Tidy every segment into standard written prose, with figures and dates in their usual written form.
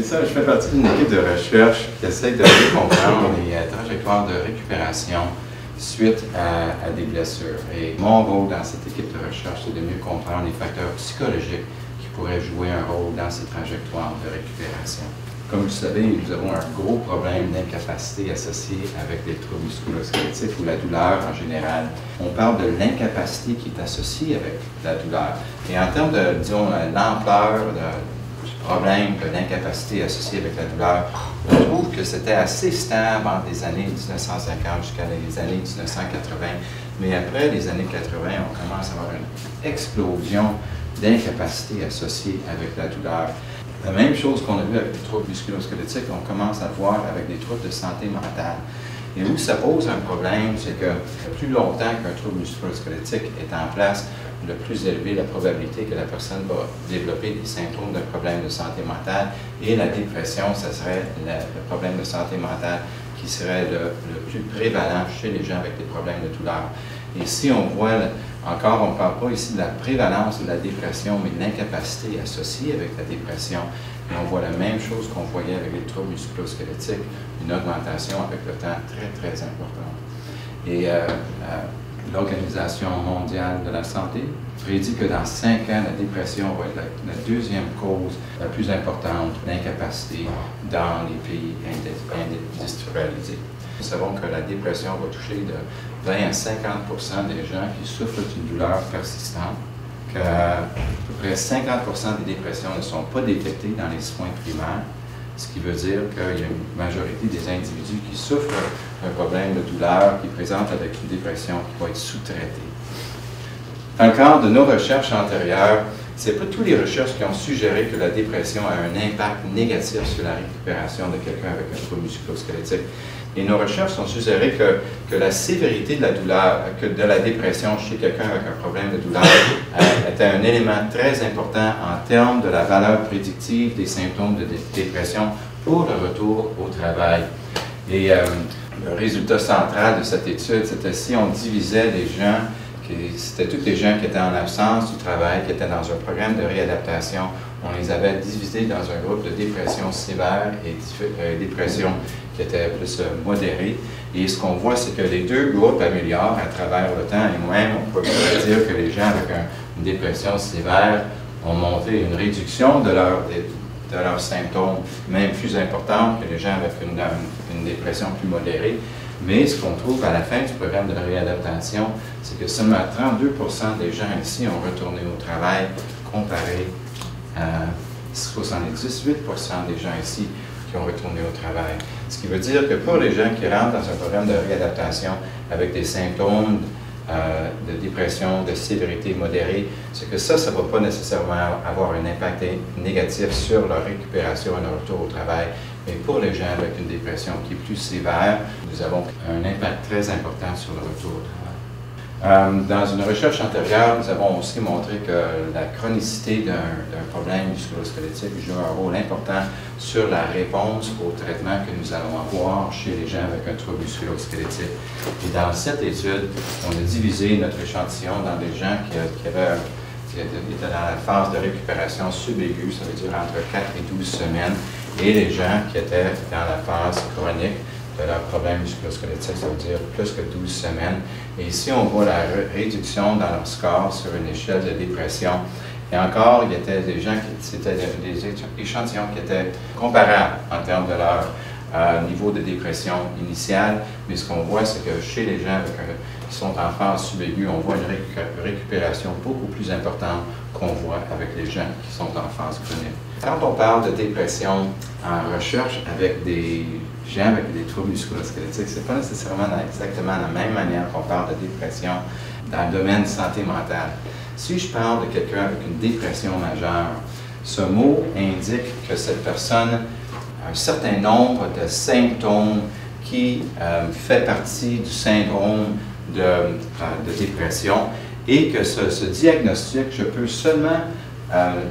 ça, je fais partie d'une équipe de recherche qui essaie de mieux comprendre les trajectoires de récupération suite à des blessures. Et mon rôle dans cette équipe de recherche, c'est de mieux comprendre les facteurs psychologiques qui pourraient jouer un rôle dans ces trajectoires de récupération. Comme vous le savez, nous avons un gros problème d'incapacité associé avec les troubles musculo-squelettiques ou la douleur en général. On parle de l'incapacité qui est associée avec la douleur. Et en termes de, disons, l'ampleur du problème de l'incapacité associée avec la douleur, on trouve que c'était assez stable entre les années 1950 jusqu'à les années 1980. Mais après les années 80, on commence à avoir une explosion d'incapacité associée avec la douleur. La même chose qu'on a vu avec les troubles musculo-squelettiques, on commence à le voir avec des troubles de santé mentale. Et où ça pose un problème, c'est que plus longtemps qu'un trouble musculo-squelettique est en place, le plus élevé la probabilité que la personne va développer des symptômes d'un problème de santé mentale. Et la dépression, ça serait le problème de santé mentale qui serait le plus prévalent chez les gens avec des problèmes de douleur. Et si on voit, encore, on ne parle pas ici de la prévalence de la dépression, mais de l'incapacité associée avec la dépression. Et on voit la même chose qu'on voyait avec les troubles musculo-squelettiques, une augmentation avec le temps très, très importante. Et l'Organisation mondiale de la santé prédit que dans 5 ans, la dépression va être la deuxième cause la plus importante d'incapacité dans les pays industrialisés. Nous savons que la dépression va toucher de 20 à 50% des gens qui souffrent d'une douleur persistante, qu'à peu près 50% des dépressions ne sont pas détectées dans les soins primaires, ce qui veut dire qu'il y a une majorité des individus qui souffrent d'un problème de douleur, qui présentent avec une dépression qui va être sous-traitée. Dans le cadre de nos recherches antérieures, ce n'est pas toutes les recherches qui ont suggéré que la dépression a un impact négatif sur la récupération de quelqu'un avec un trouble musculo-squelettique. Et nos recherches ont suggéré que la sévérité de la douleur, de la dépression chez quelqu'un avec un problème de douleur était un élément très important en termes de la valeur prédictive des symptômes de dépression pour le retour au travail. Et le résultat central de cette étude, c'était si on divisait les gens, c'était tous les gens qui étaient en absence du travail, qui étaient dans un programme de réadaptation. On les avait divisés dans un groupe de dépression sévère et dépression qui était plus modérée. Et ce qu'on voit, c'est que les deux groupes améliorent à travers le temps. Et même, on peut dire que les gens avec une dépression sévère ont montré une réduction de leurs symptômes, même plus importante que les gens avec une dépression plus modérée. Mais ce qu'on trouve à la fin du programme de réadaptation, c'est que seulement 32% des gens ici ont retourné au travail, comparé à 78% des gens ici qui ont retourné au travail. Ce qui veut dire que pour les gens qui rentrent dans un programme de réadaptation avec des symptômes de dépression, de sévérité modérée, c'est que ça ne va pas nécessairement avoir un impact négatif sur leur récupération et leur retour au travail. Mais pour les gens avec une dépression qui est plus sévère, nous avons un impact très important sur le retour au travail. Dans une recherche antérieure, nous avons aussi montré que la chronicité d'un problème musculo-squelettique joue un rôle important sur la réponse au traitement que nous allons avoir chez les gens avec un trouble musculo-squelettique. Et dans cette étude, on a divisé notre échantillon dans des gens qui étaient dans la phase de récupération subaiguë, ça veut dire entre 4 et 12 semaines, et les gens qui étaient dans la phase chronique de leur problème musculo-squelettique, ça veut dire plus que 12 semaines. Et ici, on voit la réduction dans leur score sur une échelle de dépression. Et encore, il y était des gens c'était des échantillons qui étaient comparables en termes de leur niveau de dépression initiale. Mais ce qu'on voit, c'est que chez les gens qui sont en phase subaiguë, on voit une récupération beaucoup plus importante qu'on voit avec les gens qui sont en phase chronique. Quand on parle de dépression en recherche avec des gens avec des troubles musculo-squelettiques, ce n'est pas nécessairement exactement la même manière qu'on parle de dépression dans le domaine de santé mentale. Si je parle de quelqu'un avec une dépression majeure, ce mot indique que cette personne a un certain nombre de symptômes qui fait partie du syndrome de dépression et que ce diagnostic, je peux seulement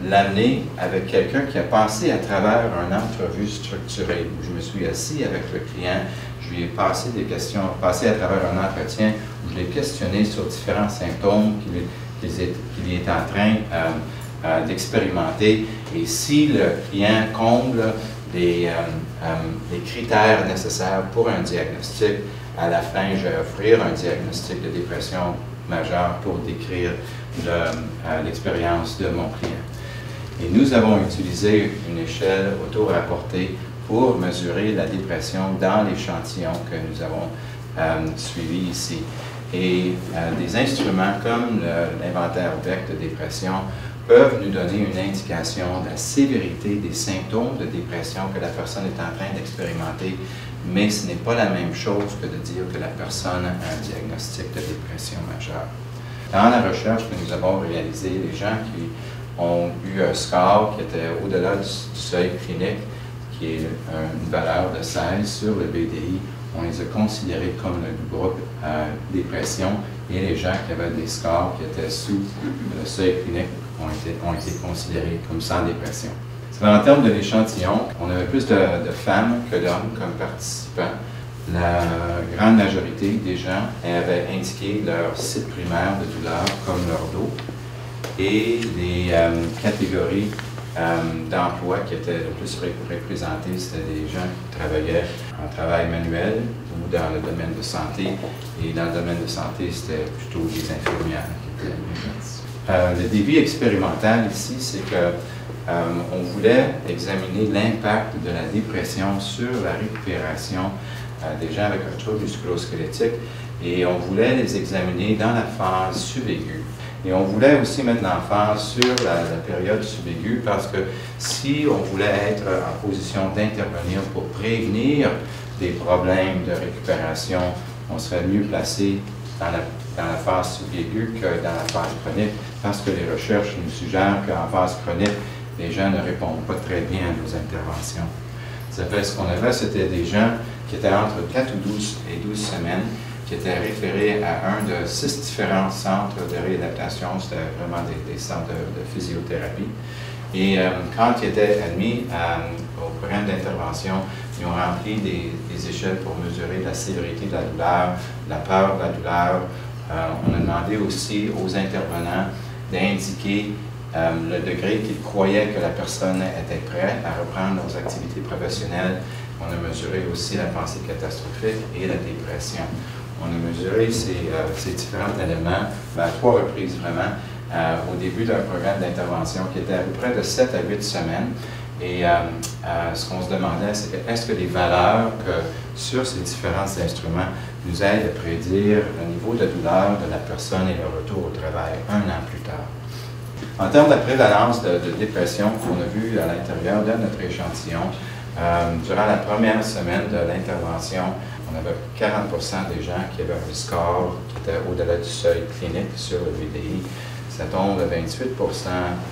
l'amener avec quelqu'un qui a passé à travers une entrevue structurée, où je me suis assis avec le client, je lui ai passé des questions, passé à travers un entretien, où je l'ai questionné sur différents symptômes qu'il est en train d'expérimenter. Et si le client comble les critères nécessaires pour un diagnostic. À la fin, je vais offrir un diagnostic de dépression majeure pour décrire l'expérience de mon client. Et nous avons utilisé une échelle auto-rapportée pour mesurer la dépression dans l'échantillon que nous avons suivi ici. Et des instruments comme l'inventaire Beck de dépression peuvent nous donner une indication de la sévérité des symptômes de dépression que la personne est en train d'expérimenter, mais ce n'est pas la même chose que de dire que la personne a un diagnostic de dépression majeure. Dans la recherche que nous avons réalisée, les gens qui ont eu un score qui était au-delà du seuil clinique, qui est une valeur de 16 sur le BDI, on les a considérés comme le groupe dépression, et les gens qui avaient des scores qui étaient sous le seuil clinique ont été considérés comme sans dépression. En termes de l'échantillon, on avait plus de femmes que d'hommes comme participants. La grande majorité des gens avaient indiqué leur site primaire de douleur comme leur dos, et les catégories d'emploi qui étaient le plus représentées, c'était des gens qui travaillaient en travail manuel ou dans le domaine de santé. Et dans le domaine de santé, c'était plutôt des infirmières qui étaient mieux. Le défi expérimental ici, c'est que on voulait examiner l'impact de la dépression sur la récupération des gens avec un trouble musculo-squelettique, et on voulait les examiner dans la phase subaiguë. Et on voulait aussi mettre l'emphase sur la période subaiguë, parce que si on voulait être en position d'intervenir pour prévenir des problèmes de récupération, on serait mieux placé dans la phase subaiguë que dans la phase chronique, parce que les recherches nous suggèrent qu'en phase chronique, les gens ne répondent pas très bien à nos interventions. Ça fait ce qu'on avait, c'était des gens qui étaient entre 4 ou 12 et 12 semaines, qui étaient référés à un de 6 différents centres de réadaptation. C'était vraiment des centres de physiothérapie. Et quand ils étaient admis au programme d'intervention, ils ont rempli des échelles pour mesurer la sévérité de la douleur, la peur de la douleur. On a demandé aussi aux intervenants d'indiquer le degré qu'ils croyaient que la personne était prête à reprendre leurs activités professionnelles. On a mesuré aussi la pensée catastrophique et la dépression. On a mesuré ces différents éléments à 3 reprises vraiment au début d'un programme d'intervention qui était à peu près de 7 à 8 semaines. Et ce qu'on se demandait, c'est que est-ce que les valeurs sur ces différents instruments nous aident à prédire le niveau de douleur de la personne et le retour au travail 1 an plus tard. En termes de prévalence de dépression qu'on a vu à l'intérieur de notre échantillon, durant la première semaine de l'intervention, on avait 40 des gens qui avaient un score qui était au-delà du seuil clinique sur le BDI. Ça tombe à 28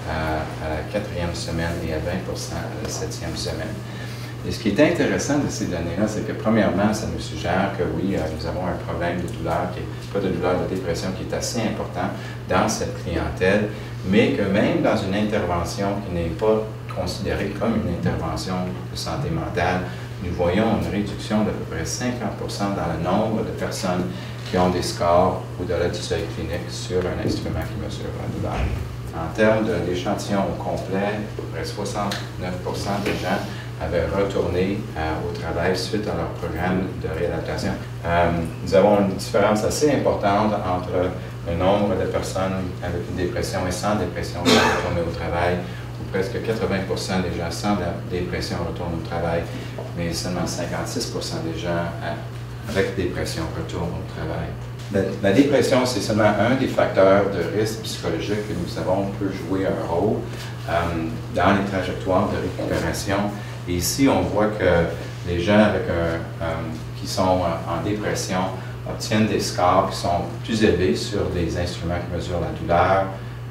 à la 4e semaine et à 20 à la 7e semaine. Et ce qui est intéressant de ces données-là, c'est que premièrement, ça nous suggère que oui, nous avons un problème de douleur, pas de douleur, de dépression, qui est assez important dans cette clientèle, mais que même dans une intervention qui n'est pas considérée comme une intervention de santé mentale, nous voyons une réduction d'à peu près 50 dans le nombre de personnes qui ont des scores au-delà du seuil clinique sur un instrument qui mesure la douleur. En termes de l'échantillon au complet, à peu près 69 des gens avaient retourné au travail suite à leur programme de réadaptation. Nous avons une différence assez importante entre le nombre de personnes avec une dépression et sans dépression qui ont retourné au travail, où presque 80 des gens sans dépression retournent au travail, mais seulement 56 des gens avec dépression retournent au travail. La dépression, c'est seulement un des facteurs de risque psychologique que nous savons peut jouer un rôle dans les trajectoires de récupération. Et ici, on voit que les gens qui sont en dépression obtiennent des scores qui sont plus élevés sur des instruments qui mesurent la douleur,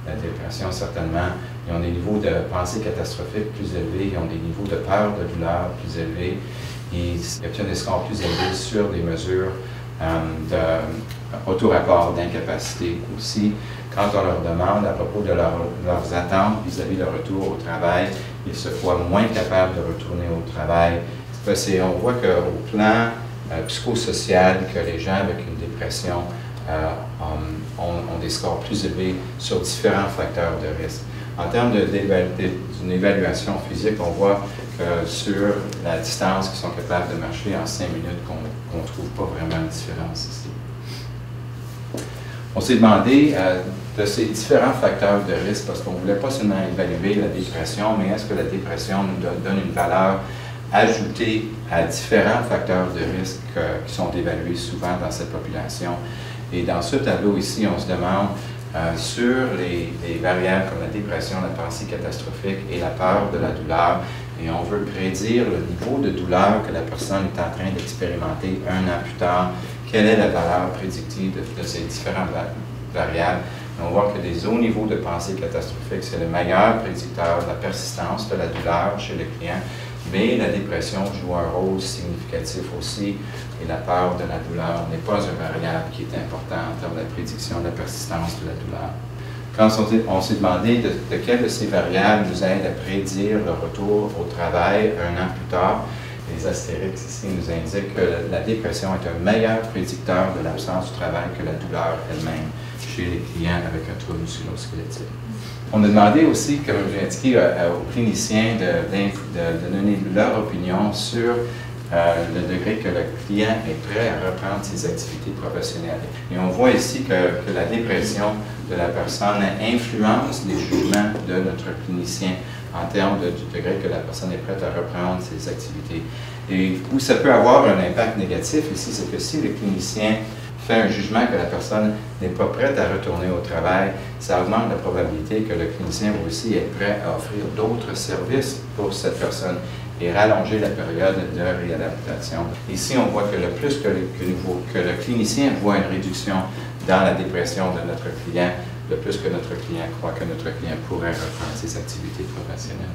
la dépression certainement. Ils ont des niveaux de pensée catastrophique plus élevés, ils ont des niveaux de peur de douleur plus élevés. Ils obtiennent des scores plus élevés sur des mesures d'auto-rapport d'incapacité aussi. Quand on leur demande à propos de leurs attentes vis-à-vis de leur retour au travail, ils se croient moins capables de retourner au travail. On voit qu'au plan psychosocial, que les gens avec une dépression ont des scores plus élevés sur différents facteurs de risque. En termes d'une évaluation physique, on voit sur la distance qu'ils sont capables de marcher en 5 minutes qu'on ne trouve pas vraiment de différence ici. On s'est demandé de ces différents facteurs de risque parce qu'on ne voulait pas seulement évaluer la dépression, mais est-ce que la dépression nous donne une valeur ajoutée à différents facteurs de risque qui sont évalués souvent dans cette population. Et dans ce tableau ici, on se demande sur les variables comme la dépression, la pensée catastrophique et la peur de la douleur. Et on veut prédire le niveau de douleur que la personne est en train d'expérimenter un an plus tard. Quelle est la valeur prédictive de ces différentes variables? Et on voit que des hauts niveaux de pensée catastrophique, c'est le meilleur prédicteur de la persistance de la douleur chez le client. Mais la dépression joue un rôle significatif aussi et la peur de la douleur n'est pas une variable qui est importante en termes de la prédiction de la persistance de la douleur. Quand on s'est demandé de quelle de ces variables nous aide à prédire le retour au travail un an plus tard, les astérix ici nous indiquent que la dépression est un meilleur prédicteur de l'absence du travail que la douleur elle-même chez les clients avec un trouble musculo-squelettique. On a demandé aussi, comme j'ai indiqué, aux cliniciens de donner leur opinion sur le degré que le client est prêt à reprendre ses activités professionnelles. Et on voit ici que la dépression de la personne influence les jugements de notre clinicien en termes du degré que la personne est prête à reprendre ses activités. Et où ça peut avoir un impact négatif ici, c'est que si le clinicien fait un jugement que la personne n'est pas prête à retourner au travail, ça augmente la probabilité que le clinicien va aussi être prêt à offrir d'autres services pour cette personne et rallonger la période de réadaptation. Ici, on voit que le plus que le clinicien voit une réduction dans la dépression de notre client, le plus que notre client croit que notre client pourrait reprendre ses activités professionnelles.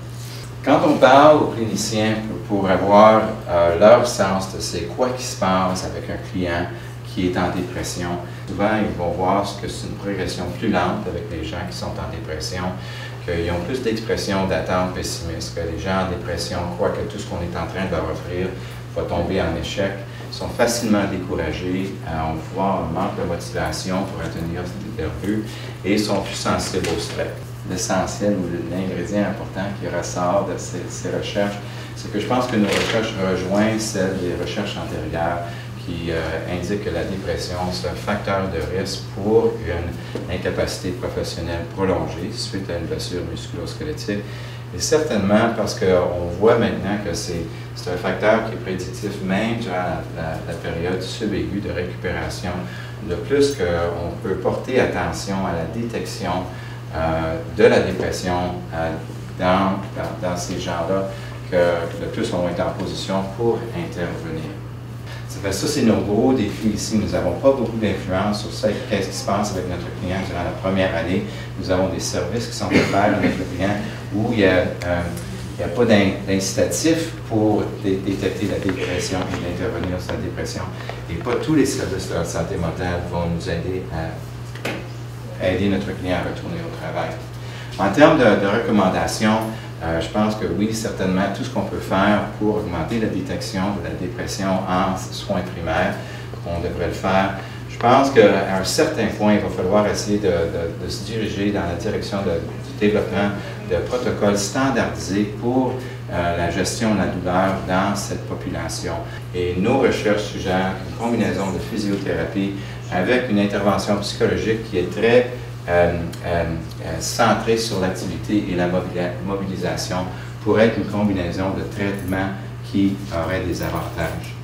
Quand on parle aux cliniciens pour avoir leur sens de c'est quoi qui se passe avec un client qui est en dépression, souvent ils vont voir que c'est une progression plus lente avec les gens qui sont en dépression, qu'ils ont plus d'expressions d'attente pessimiste, que les gens en dépression croient que tout ce qu'on est en train de leur offrir va tomber en échec, sont facilement découragés, on va voir un manque de motivation pour atteindre leur but et sont plus sensibles au stress. L'essentiel ou l'ingrédient important qui ressort de ces recherches, c'est que je pense que nos recherches rejoignent celles des recherches antérieures qui indiquent que la dépression, c'est un facteur de risque pour une incapacité professionnelle prolongée suite à une blessure musculo-squelettique. Et certainement parce qu'on voit maintenant que c'est un facteur qui est prédictif même durant la période subaiguë de récupération. De plus qu'on peut porter attention à la détection de la dépression dans ces gens-là, que de plus on va être en position pour intervenir. Ça, c'est nos gros défis ici. Nous n'avons pas beaucoup d'influence sur ça, qu'est-ce qui se passe avec notre client durant la première année. Nous avons des services qui sont offerts avec le client où il n'y a pas d'incitatif pour détecter la dépression et d'intervenir sur la dépression. Et pas tous les services de la santé mentale vont nous aider à aider notre client à retourner au travail. En termes de recommandations, je pense que oui, certainement, tout ce qu'on peut faire pour augmenter la détection de la dépression en soins primaires, on devrait le faire. Je pense qu'à un certain point, il va falloir essayer de se diriger dans la direction du développement de protocoles standardisés pour la gestion de la douleur dans cette population. Et nos recherches suggèrent une combinaison de physiothérapie avec une intervention psychologique qui est très centrée sur l'activité et la mobilisation pour être une combinaison de traitements qui aurait des avantages.